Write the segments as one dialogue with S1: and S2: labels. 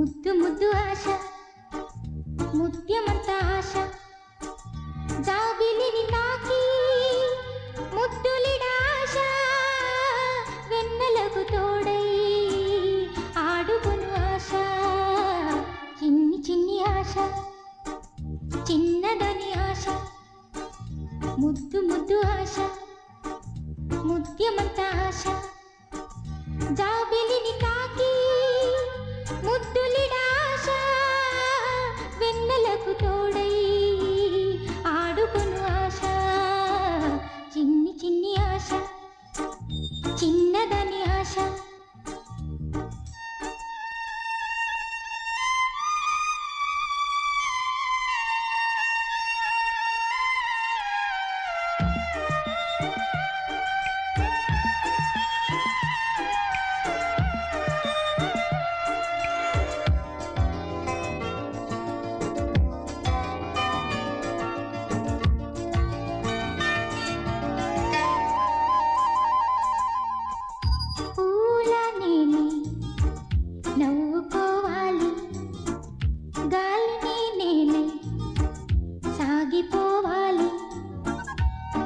S1: ముద్దు ముద్దు ఆశ ముత్యమంత ఆశ జాబిలిని తాకి ముద్దులిడాశ వెన్నెలకు తోడై ఆడుకును ఆశ చిన్ని చిన్ని ఆశ చిన్నదని ఆశ ముద్దు ముద్దు ఆశ ముత్యమంత ఆశ జాబిలిని తాకి ముద్దులిడాశ వెన్నెలకు తోడై ఆడుకును ఆశ చిన్ని చిన్ని ఆశ చిన్నదని ఆశ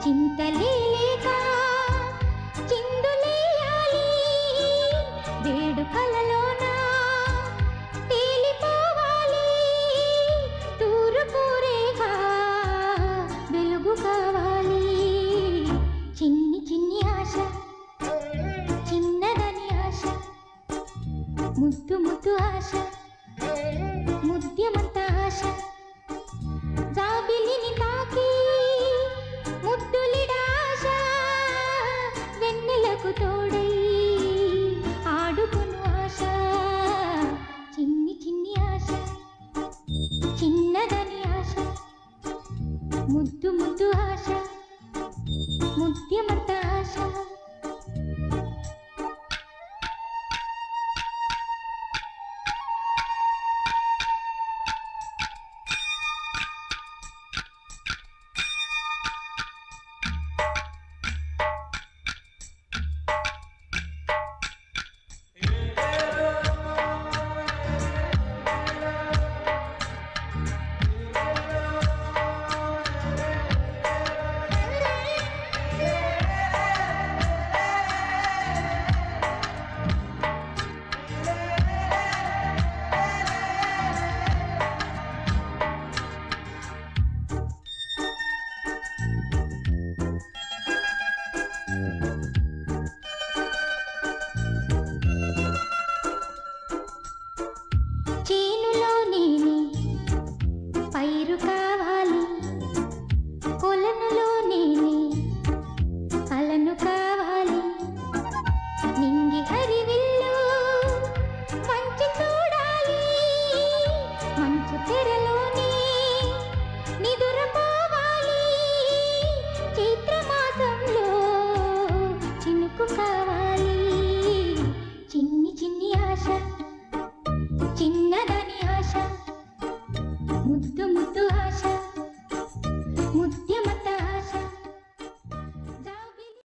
S1: చింతలేక చిందులేయాలి వేడుకలలోన తేలిపోవాలి తూర్పు రేఖ వెలుగు కావాలి చిన్ని చిన్ని ఆశ చిన్నదని ఆశ ముద్దు ముద్దు ఆశ ముద్యమంత ఆశ జాబిలిని తాకి ముద్దులిడాశ వెన్నెలకు తోడై ఆడుకును ఆశ చిన్ని చిన్ని ఆశ చిన్నదని ఆశ ముద్దు ముద్దు ఆశ ముత్యమంత ఆశ చేనులో నేనే పైరు కావాలి కొలనులో నేనే అలను కావాలి నింగి హరివిల్లు మంచి చూడాలి మంచు తెరలోనే నిదురపోవాలి చైత్రమాసంలో చినుకు కావాలి చిన్ని చిన్ని ఆశ చిన్నదని ఆశ